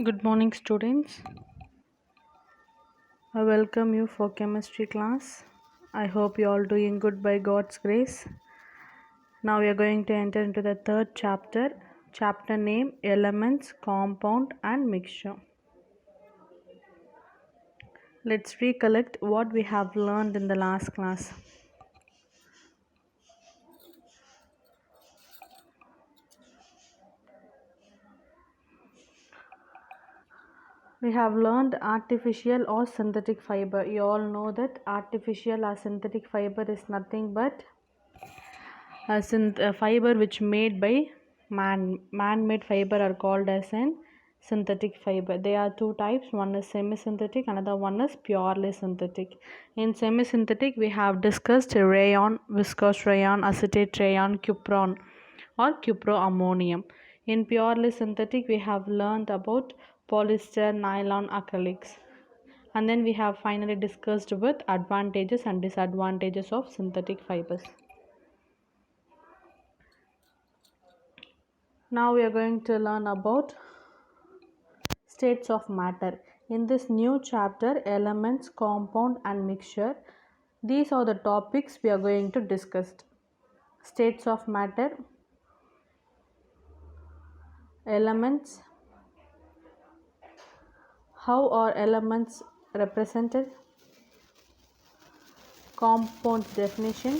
Good morning, students. I welcome you for chemistry class. I hope you all doing good by God's grace. Now we are going to enter into the third chapter. Chapter name Elements, Compound and Mixture. Let's recollect what we have learned in the last class. We have learned artificial or synthetic fiber. You all know that artificial or synthetic fiber is nothing but a fiber which made by man-made fiber are called as an synthetic fiber. There are two types. One is semi-synthetic, another one is purely synthetic. In semi-synthetic, we have discussed rayon, viscose rayon, acetate rayon, cupron or cuproammonium. In purely synthetic, we have learned about polyester, nylon, acrylics. And then we have finally discussed with advantages and disadvantages of synthetic fibers. Now we are going to learn about states of matter. In this new chapter, elements, compound and mixture, these are the topics we are going to discuss. States of matter, elements, how are elements represented, compound definition,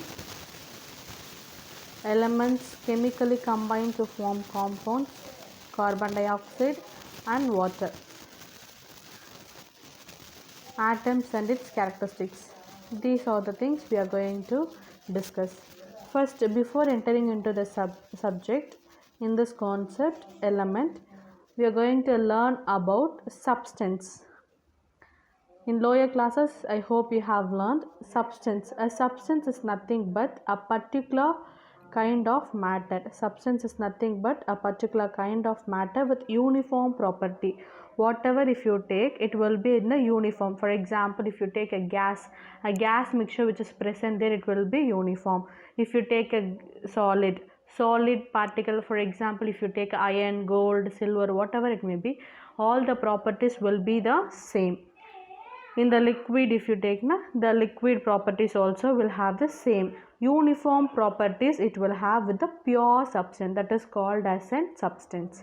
elements chemically combine to form compounds, carbon dioxide and water, atoms and its characteristics. These are the things we are going to discuss. First, before entering into the subject, in this concept element, we are going to learn about substance. In lower classes, I hope you have learned substance. A substance is nothing but a particular kind of matter. Substance is nothing but a particular kind of matter with uniform property. Whatever if you take, it will be in the uniform. For example, if you take a gas mixture which is present there, it will be uniform. If you take a solid particle, for example, if you take iron, gold, silver, whatever it may be, all the properties will be the same. In the liquid, if you take the liquid properties also will have the same uniform properties it will have with the pure substance, that is called as a substance.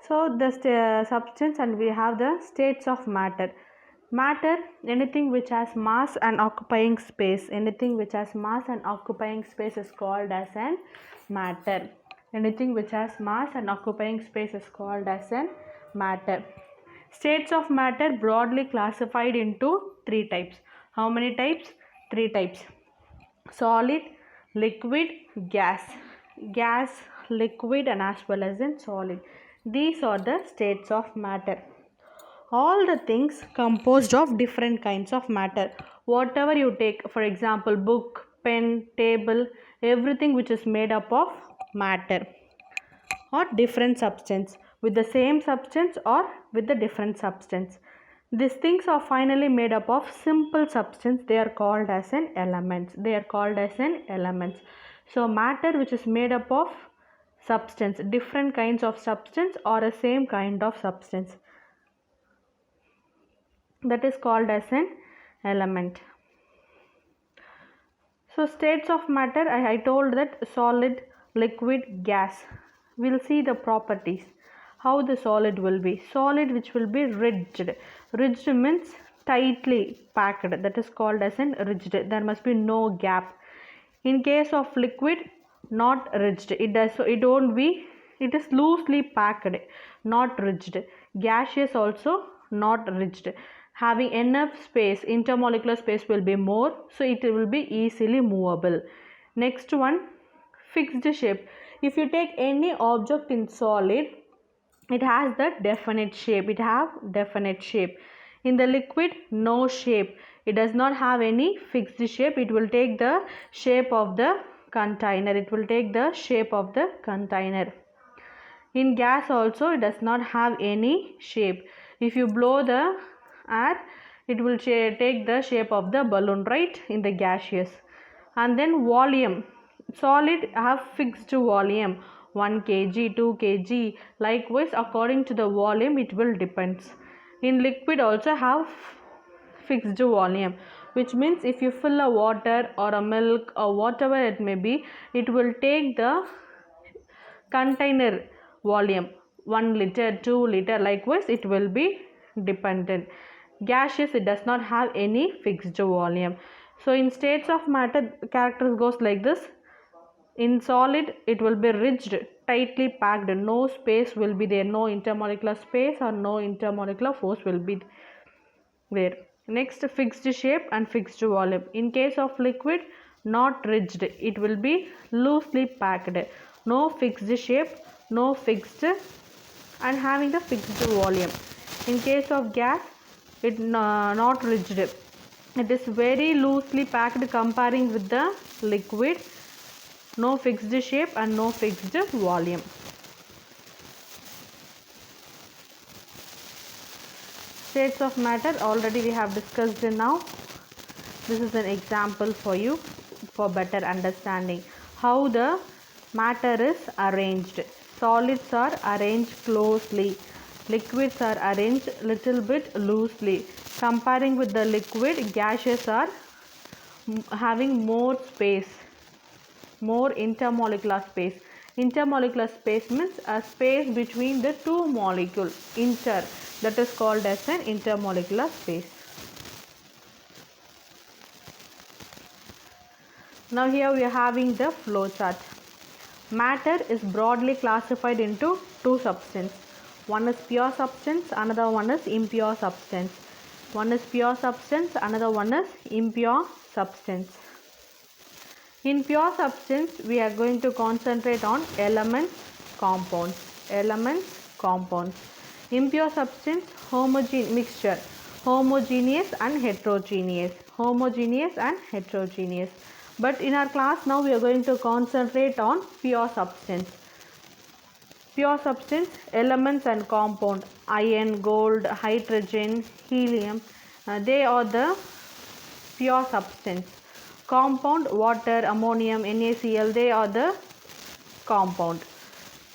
So the substance, and we have the states of matter. Matter, anything which has mass and occupying space. Anything which has mass and occupying space is called as an matter. Anything which has mass and occupying space is called as an matter. States of matter broadly classified into three types. How many types? Three types. Solid, liquid, gas. Gas, liquid and as well as in solid. These are the states of matter. All the things composed of different kinds of matter. Whatever you take, for example, book, pen, table, everything which is made up of matter or different substance, with the same substance or with the different substance. These things are finally made up of simple substance. They are called as an elements. So matter which is made up of substance, different kinds of substance or a same kind of substance, that is called as an element. So states of matter, I told that solid, liquid, gas. We'll see the properties. How the solid will be. Solid which will be rigid. Rigid means tightly packed. That is called as an rigid. There must be no gap. In case of liquid, not rigid. It is loosely packed, not rigid. Gaseous also not rigid. Having enough space, intermolecular space will be more, so it will be easily movable. Next one, fixed shape. If you take any object in solid, it has the definite shape. In the liquid, no shape. It does not have any fixed shape. It will take the shape of the container. In gas also, it does not have any shape. If you blow the air, it will take the shape of the balloon, right, in the gaseous. And then volume. Solid have fixed volume. 1 kg, 2 kg. Likewise, according to the volume, it will depends. In liquid also have fixed volume, which means if you fill a water or a milk or whatever it may be, it will take the container volume 1 liter, 2 liter. Likewise, it will be dependent. Gaseous, it does not have any fixed volume. So in states of matter, characters goes like this. In solid, it will be rigid, tightly packed, no space will be there, no intermolecular space or no intermolecular force will be there. Next, fixed shape and fixed volume. In case of liquid, not rigid, it will be loosely packed, no fixed shape, no fixed and having the fixed volume. In case of gas, it not rigid, it is very loosely packed comparing with the liquid, no fixed shape and no fixed volume. States of matter already we have discussed now. This is an example for you for better understanding how the matter is arranged. Solids are arranged closely, liquids are arranged little bit loosely. Comparing with the liquid, gaseous are having more space, more intermolecular space. Intermolecular space means a space between the two molecules, that is called as an intermolecular space. Now here we are having the flow chart. Matter is broadly classified into two substances. One is pure substance, another one is impure substance. One is pure substance, another one is impure substance. In pure substance, we are going to concentrate on elements, compounds. Elements, compounds. Impure substance, mixture. Homogeneous and heterogeneous. Homogeneous and heterogeneous. But in our class now we are going to concentrate on pure substance. Pure substance, elements and compound. Iron, gold, hydrogen, helium. They are the pure substance. Compound, water, ammonium, NaCl, they are the compound.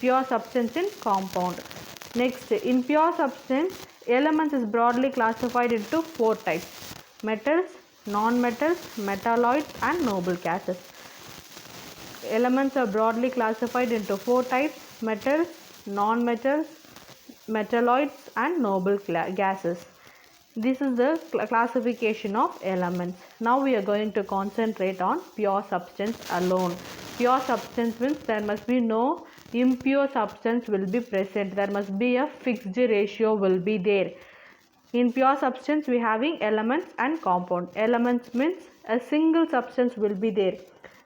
Pure substance in compound. Next, in pure substance, elements is broadly classified into four types: metals, non-metals, metalloids and noble gases. Elements are broadly classified into four types: metals, non-metals, metalloids and noble gases. This is the classification of elements. Now we are going to concentrate on pure substance alone. Pure substance means there must be no impure substance will be present. There must be a fixed ratio will be there. In pure substance we having elements and compound. Elements means a single substance will be there.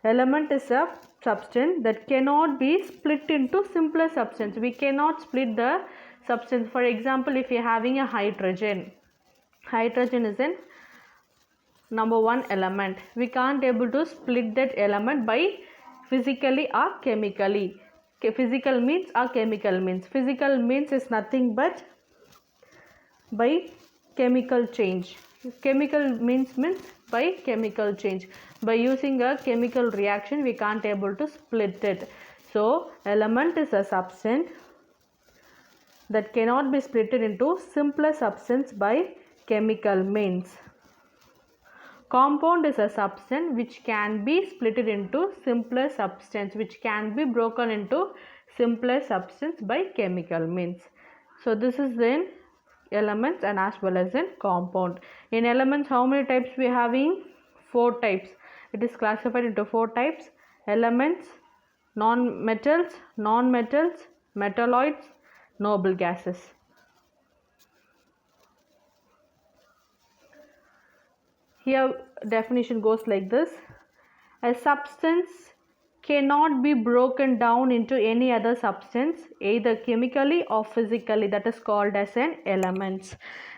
Element is a substance that cannot be split into simpler substance. We cannot split the substance. For example, if you are having a hydrogen is an number one element. We can't able to split that element by physically or chemically. Physical means or chemical means. Physical means is nothing but by chemical change. Chemical means by chemical change. By using a chemical reaction we can't able to split it. So element is a substance that cannot be split into simpler substance by chemical means. Compound is a substance which can be split into simpler substance, which can be broken into simpler substance by chemical means. So this is in elements and as well as in compound. In elements, how many types we are having? Four types. It is classified into four types: elements, non-metals, metalloids, noble gases. Here definition goes like this: a substance cannot be broken down into any other substance, either chemically or physically. That is called as an elements.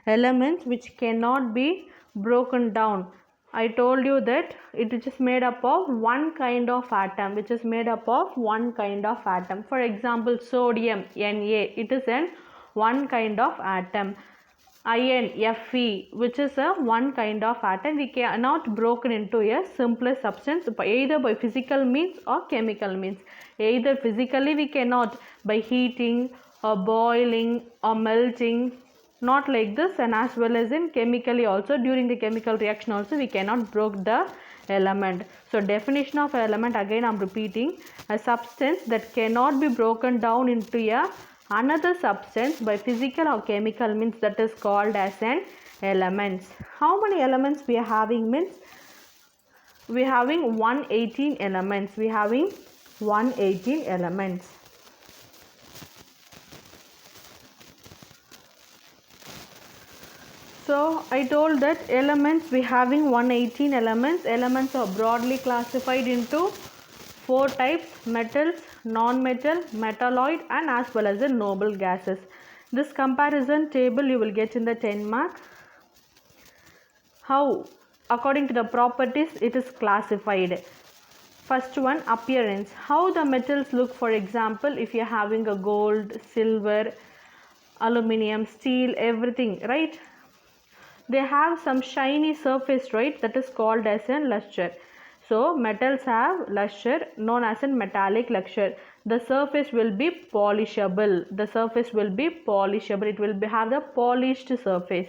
Elements which cannot be broken down. I told you that it is just made up of one kind of atom, which is made up of one kind of atom. For example, sodium, Na, it is an one kind of atom. iron Fe, which is a one kind of atom. We cannot broken into a simpler substance either by physical means or chemical means. Either physically we cannot by heating or boiling or melting, not like this, and as well as in chemically also, during the chemical reaction also we cannot break the element. So definition of element, again I am repeating, a substance that cannot be broken down into a another substance by physical or chemical means, that is called as an elements. How many elements we are having means, we are having 118 elements. We are having 118 elements. So I told that elements, we having 118 elements. Elements are broadly classified into 4 types: metals, non-metal, metalloid, and as well as the noble gases. This comparison table you will get in the 10 mark. How, according to the properties, it is classified. First one, appearance. How the metals look, for example, if you are having a gold, silver, aluminum, steel, everything, right? They have some shiny surface, right? That is called as a luster. So metals have luster, known as a metallic luster. The surface will be polishable. The surface will be polishable. It will have the polished surface.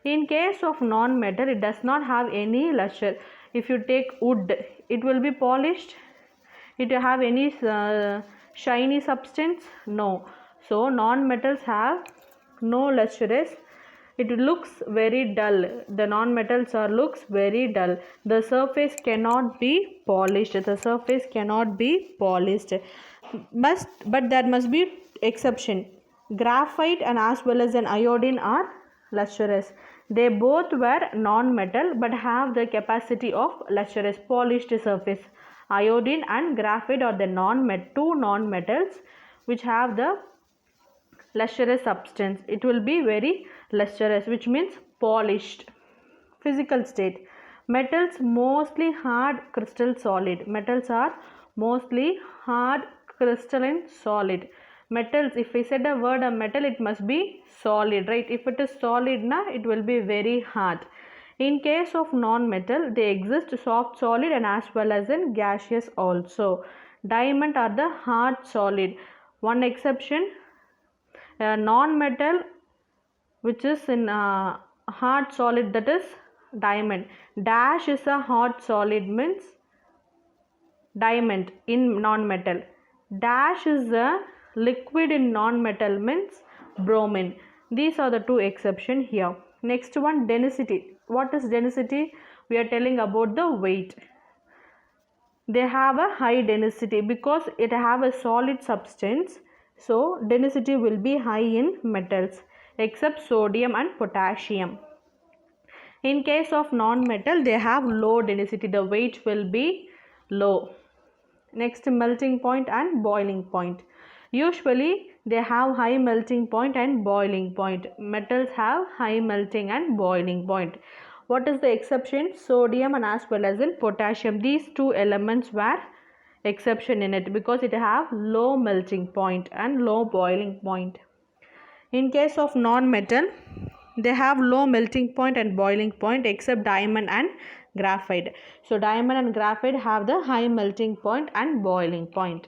In case of non-metal, it does not have any luster. If you take wood, it will be polished. It have any shiny substance? No. So non-metals have no lustrous. It looks very dull. The non-metals looks very dull. The surface cannot be polished. The surface cannot be polished. But there must be exception. Graphite and as well as an iodine are lustrous. They both were non-metal but have the capacity of lustrous, polished surface. Iodine and graphite are the two non-metals which have the lustrous substance. It will be very lustrous, which means polished. Physical state. Metals mostly hard crystal solid. Metals are mostly hard crystalline solid. Metals, if I said a word of metal, it must be solid, right? If it is solid, it will be very hard. In case of non-metal, they exist soft solid and as well as in gaseous also. Diamond are the hard solid. One exception, non-metal which is in hard solid, that is diamond. Dash is a hard solid, means diamond in non-metal. Dash is a liquid in non-metal, means bromine. These are the two exceptions here. Next one, density. What is density? We are telling about the weight. They have a high density because it have a solid substance. So density will be high in metals except sodium and potassium. In case of non-metal, they have low density. The weight will be low. Next, melting point and boiling point. Usually they have high melting point and boiling point. Metals have high melting and boiling point. What is the exception? Sodium and as well as in potassium. These two elements were exception in it because it have low melting point and low boiling point. In case of non-metal, they have low melting point and boiling point except diamond and graphite. So diamond and graphite have the high melting point and boiling point.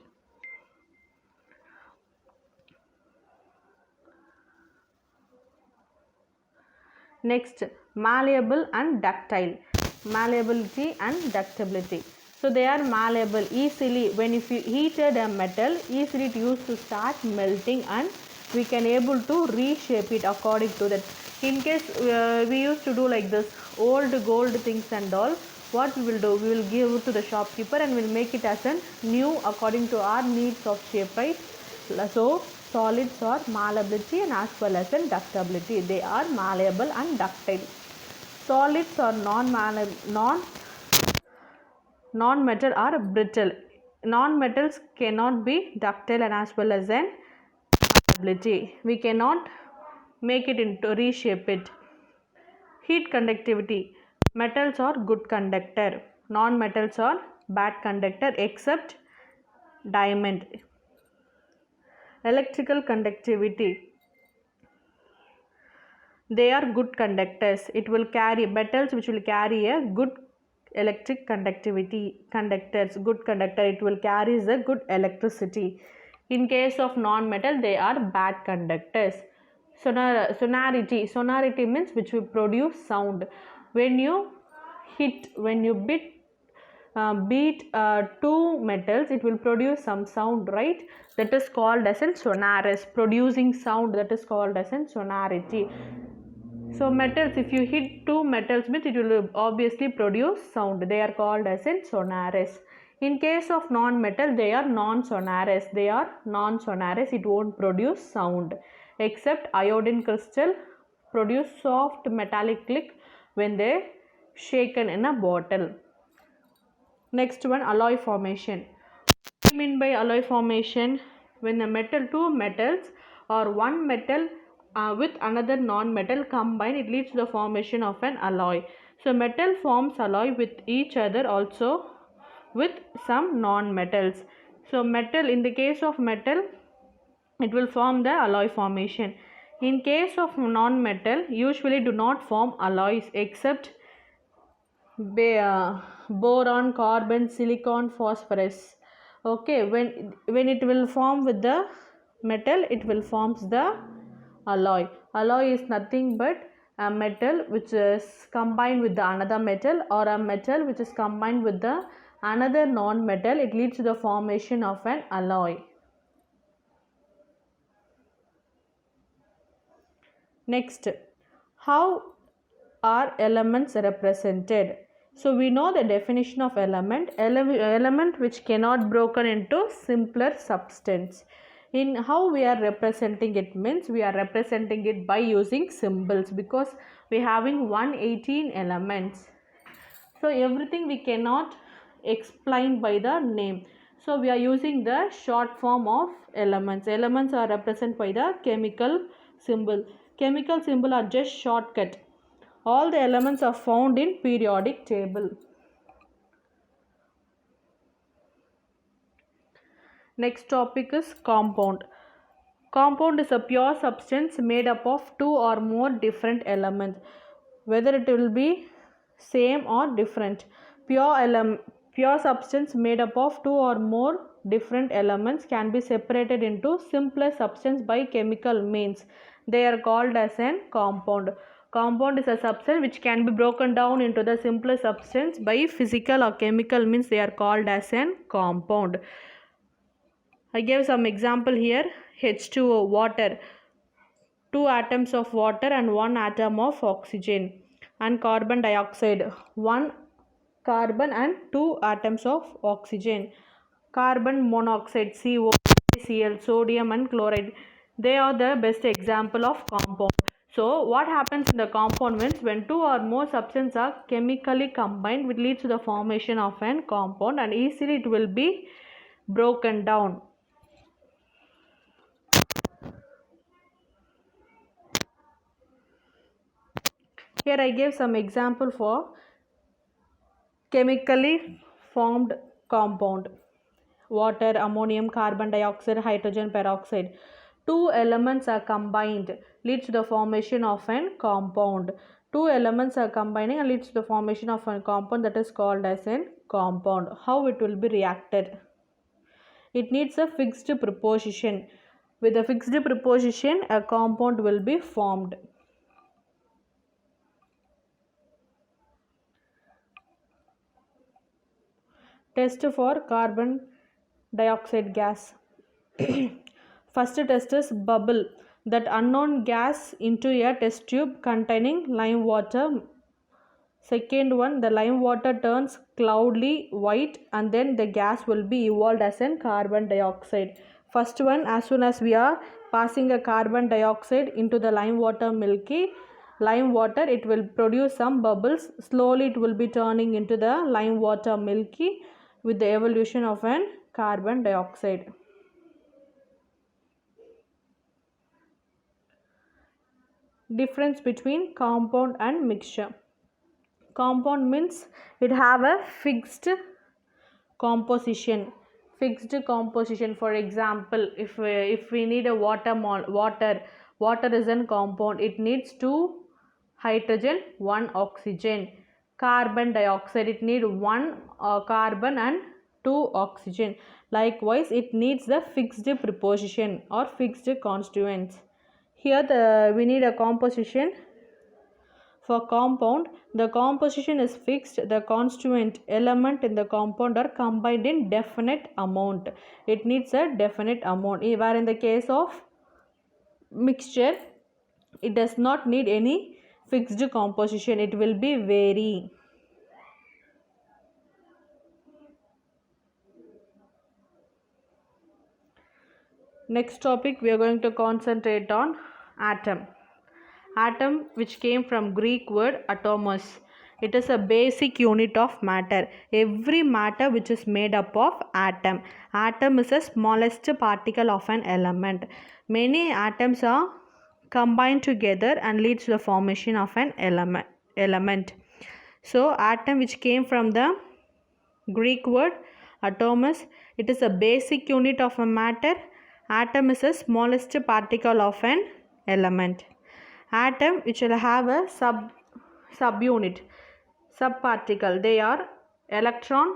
Next, malleable and ductile. Malleability and ductility. So they are malleable easily. When if you heated a metal, easily it used to start melting and we can able to reshape it according to that. In case we used to do like this, old gold things and all, what we will do, we will give it to the shopkeeper and we will make it as a new according to our needs of shape, right? So solids are malleability and as well as in ductility. They are malleable and ductile. Solids are non-metal are brittle. Non-metals cannot be ductile and as well as in malleability. We cannot make it into reshape it. Heat conductivity. Metals are good conductor. Non-metals are bad conductor except diamond. Electrical conductivity. they are good conductors. It will carry metals which will carry a good electric conductivity. Conductors, good conductor, it will carry the good electricity. In case of non-metal, they are bad conductors. Sonority means which will produce sound. When you beat two metals, it will produce some sound, right? That is called as a sonorous. Producing sound, that is called as a sonority. So metals, if you hit two metals means it will obviously produce sound. They are called as in sonorous. In case of non-metal, they are non-sonorous. They are non-sonorous. It won't produce sound. Except iodine crystal produce soft metallic click when they shaken in a bottle. Next one, alloy formation. What do you mean by alloy formation? When two metals or one metal with another non-metal combine, it leads to the formation of an alloy. So metal forms alloy with each other, also with some non-metals. So metal, in the case of metal, it will form the alloy formation. In case of non-metal, usually do not form alloys except boron, carbon, silicon, phosphorus. Okay, when it will form with the metal, it will forms the alloy. Alloy is nothing but a metal which is combined with the another metal, or a metal which is combined with the another non-metal. It leads to the formation of an alloy. Next, how are elements represented? So we know the definition of element which cannot broken into simpler substance. In how we are representing it means we are representing it by using symbols, because we having 118 elements. So everything we cannot explain by the name. So we are using the short form of elements. Elements are represented by the chemical symbol. Chemical symbol are just shortcut. All the elements are found in periodic table. Next topic is compound. Compound is a pure substance made up of two or more different elements, whether it will be same or different. Pure substance made up of two or more different elements can be separated into simpler substance by chemical means. They are called as a compound. Compound is a substance which can be broken down into the simpler substance by physical or chemical means. They are called as a compound. I gave some example here. H2O, water, two atoms of water and one atom of oxygen. And carbon dioxide, one carbon and two atoms of oxygen. Carbon monoxide, CO, Cl, sodium and chloride. They are the best example of compound. So what happens in the compound means when two or more substances are chemically combined, which leads to the formation of an compound, and easily it will be broken down. Here I gave some example for chemically formed compound. Water, ammonium, carbon dioxide, hydrogen peroxide. Two elements are combined, leads to the formation of an compound. Two elements are combining and leads to the formation of a compound, that is called as a compound. How it will be reacted? It needs a fixed proportion. With a fixed proportion, a compound will be formed. Test for carbon dioxide gas. First test is bubble, that unknown gas into a test tube containing lime water. Second one, the lime water turns cloudy white and then the gas will be evolved as in carbon dioxide. First one, as soon as we are passing a carbon dioxide into the lime water, it will produce some bubbles. Slowly it will be turning into the lime water milky with the evolution of an carbon dioxide. Difference between compound and mixture. Compound means it have a fixed composition. For example, if we need a water Water is a compound. It needs 2 hydrogen, 1 oxygen. Carbon dioxide, it needs 1 carbon and 2 oxygen. Likewise, it needs the fixed preposition or fixed constituents. Here we need a composition. For compound, the composition is fixed. The constituent element in the compound are combined in definite amount. It needs a definite amount. Where in the case of mixture, it does not need any fixed composition. It will be vary. Next topic, we are going to concentrate on atom. Atom, which came from Greek word atomos. It is a basic unit of matter. Every matter which is made up of atom. Atom is the smallest particle of an element. Many atoms are combined together and leads to the formation of an element. So, atom, which came from the Greek word atomos, it is a basic unit of a matter. Atom is the smallest particle of an element. Atom, which will have a subunit, subparticle. They are electron,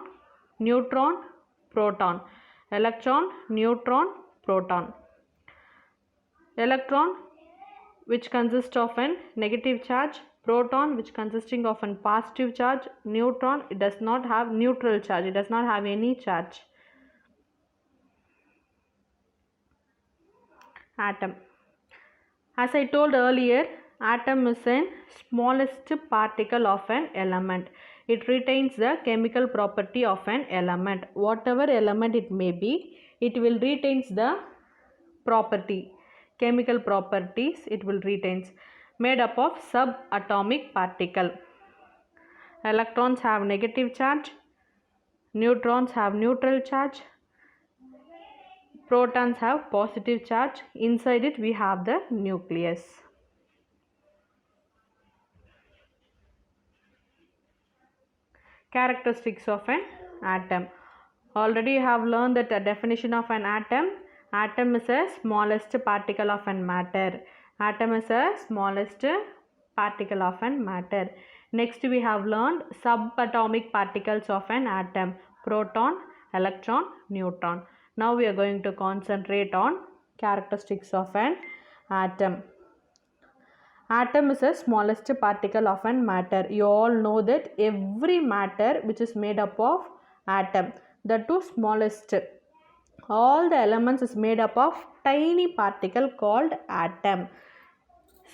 neutron, proton. Electron, neutron, proton. Electron, which consists of a negative charge. Proton, which consisting of a positive charge. Neutron, it does not have neutral charge. It does not have any charge. Atom. As I told earlier, atom is the smallest particle of an element. It retains the chemical property of an element. Whatever element it may be, it will retains the property. Chemical properties it will retains. Made up of subatomic particle. Electrons have negative charge. Neutrons have neutral charge. Protons have positive charge. Inside it we have the nucleus. Characteristics of an atom. Already you have learned that the definition of an atom. Atom is the smallest particle of an matter. Atom is the smallest particle of an matter. Next we have learned subatomic particles of an atom. Proton, electron, neutron. Now we are going to concentrate on characteristics of an atom. Atom is the smallest particle of an matter. You all know that every matter which is made up of atom, the two smallest, all the elements is made up of tiny particle called atom.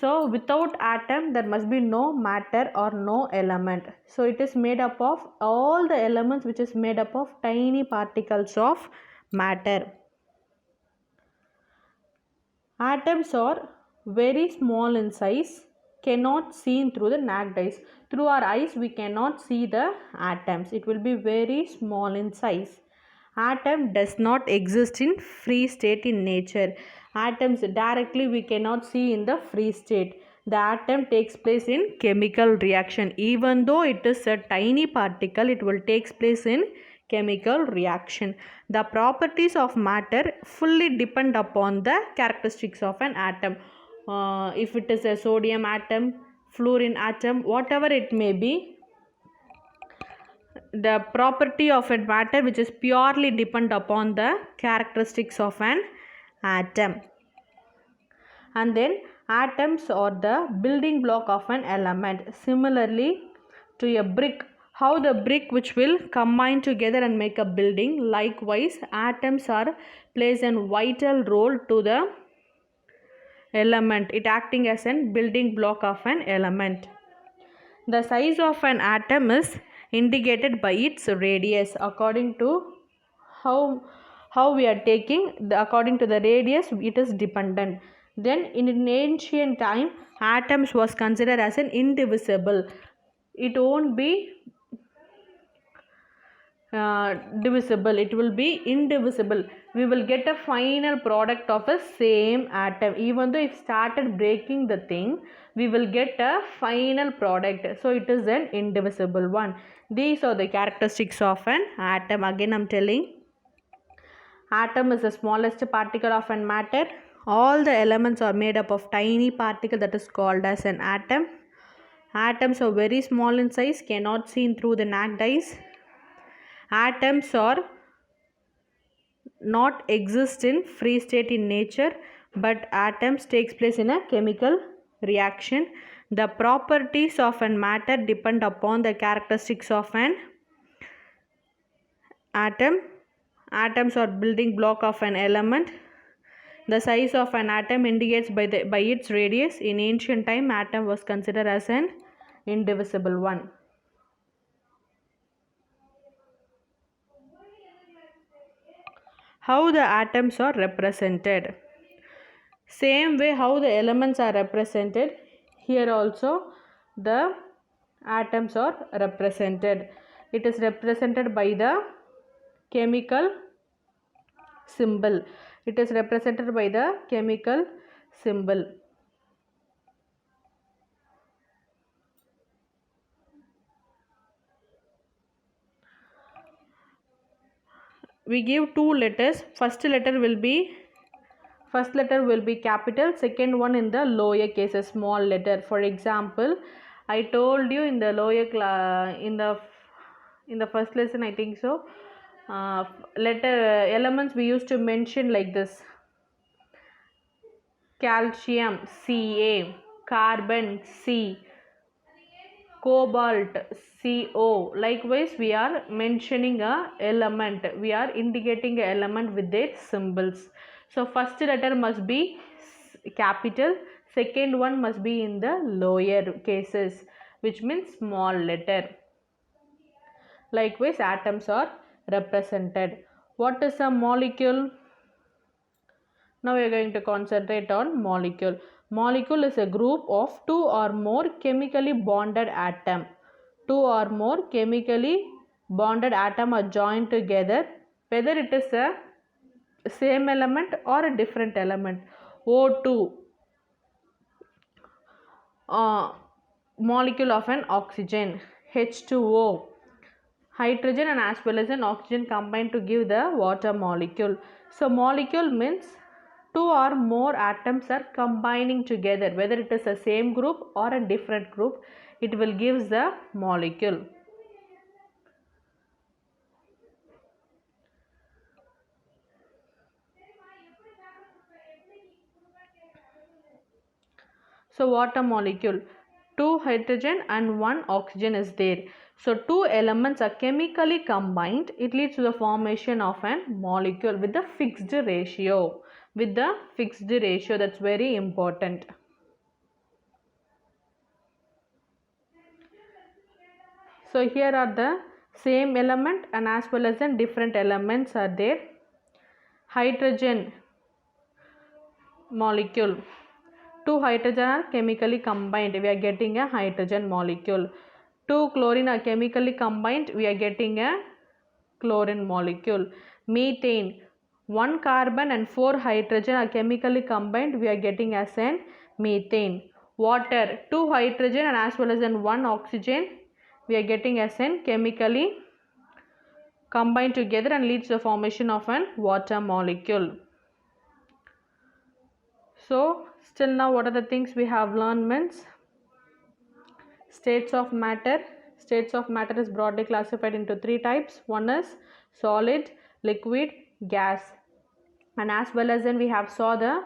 So without atom there must be no matter or no element. So it is made up of all the elements which is made up of tiny particles of matter. Atoms are very small in size, cannot seen through the naked eyes. Through our eyes we cannot see the atoms. It will be very small in size. Atom does not exist in free state in nature. Atoms directly we cannot see in the free state. The atom takes place in chemical reaction. Even though it is a tiny particle, it will take place in chemical reaction. The properties of matter fully depend upon the characteristics of an atom. If it is a sodium atom, fluorine atom, whatever it may be, the property of a matter which is purely depend upon the characteristics of an atom. And then atoms are the building block of an element. Similarly to a brick, how the brick which will combine together and make a building, likewise atoms are plays a vital role to the element. It acting as a building block of an element. The size of an atom is indicated by its radius. According to how we are taking, according to the radius it is dependent. Then in an ancient time, atoms was considered as an indivisible. It won't be divisible, it will be indivisible. We will get a final product of a same atom. Even though if started breaking the thing, we will get a final product. So it is an indivisible one. These are the characteristics of an atom. Again I am telling, atom is the smallest particle of an matter. All the elements are made up of tiny particle that is called as an atom. Atoms are very small in size, cannot seen through the naked eyes. Atoms are not exist in free state in nature, but atoms takes place in a chemical reaction. The properties of an matter depend upon the characteristics of an atom. Atoms are building block of an element. The size of an atom indicates by its radius. In ancient time, atom was considered as an indivisible one. How the atoms are represented. Same way how the elements are represented, here also the atoms are represented. It is represented by the chemical symbol. It is represented by the chemical symbol. We give two letters. First letter will be capital, second one in the lower case a small letter. For example, I told you in the lower in the first lesson, I think so, letter elements we used to mention like this: calcium Ca, carbon C, cobalt CO. Likewise, we are mentioning a element, we are indicating a element with their symbols. So first letter must be capital, second one must be in the lower cases, which means small letter. Likewise, atoms are represented. What is a molecule? Now we are going to concentrate on molecule. Molecule is a group of two or more chemically bonded atom. Two or more chemically bonded atom are joined together, whether it is a same element or a different element. O2, molecule of an oxygen. H2O, hydrogen and as well as an oxygen combined to give the water molecule. So molecule means two or more atoms are combining together, whether it is the same group or a different group, it will give the molecule. So water molecule, two hydrogen and one oxygen is there. So two elements are chemically combined, it leads to the formation of a molecule with the fixed ratio. That's very important. So here are the same element and as well as then different elements are there. Hydrogen molecule, two hydrogen are chemically combined, we are getting a hydrogen molecule. Two chlorine are chemically combined, we are getting a chlorine molecule. Methane, one carbon and four hydrogen are chemically combined, we are getting as an methane. Water, two hydrogen and as well as then one oxygen, we are getting as an chemically combined together and leads to the formation of an water molecule. So still now what are the things we have learned means states of matter. States of matter is broadly classified into three types. One is solid, liquid, gas, and as well as then we have saw the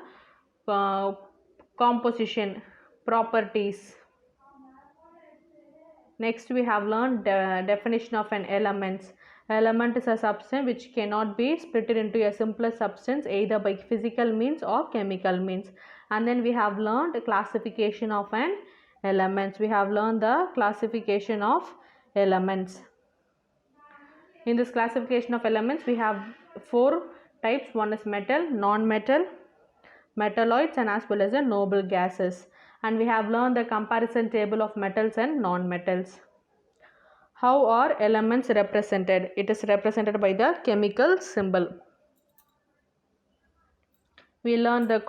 composition, properties. Next we have learned the definition of an element. Element is a substance which cannot be split into a simpler substance either by physical means or chemical means. And then we have learned classification of an elements. We have learned the classification of elements. In this classification of elements we have four types. One is metal, non-metal, metalloids, and as well as the noble gases. And we have learned the comparison table of metals and non-metals. How are elements represented? It is represented by the chemical symbol. We learned the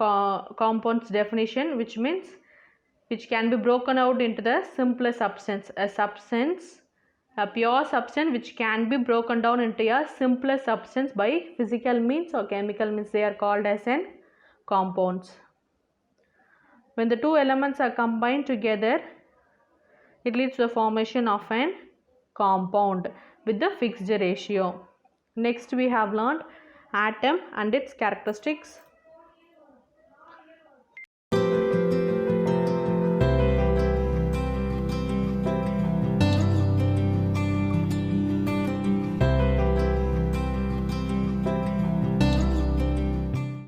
compounds definition, which means which can be broken out into the simpler substance. A pure substance which can be broken down into a simpler substance by physical means or chemical means, they are called as an compounds. When the two elements are combined together, it leads to the formation of an compound with the fixed ratio. Next we have learned atom and its characteristics.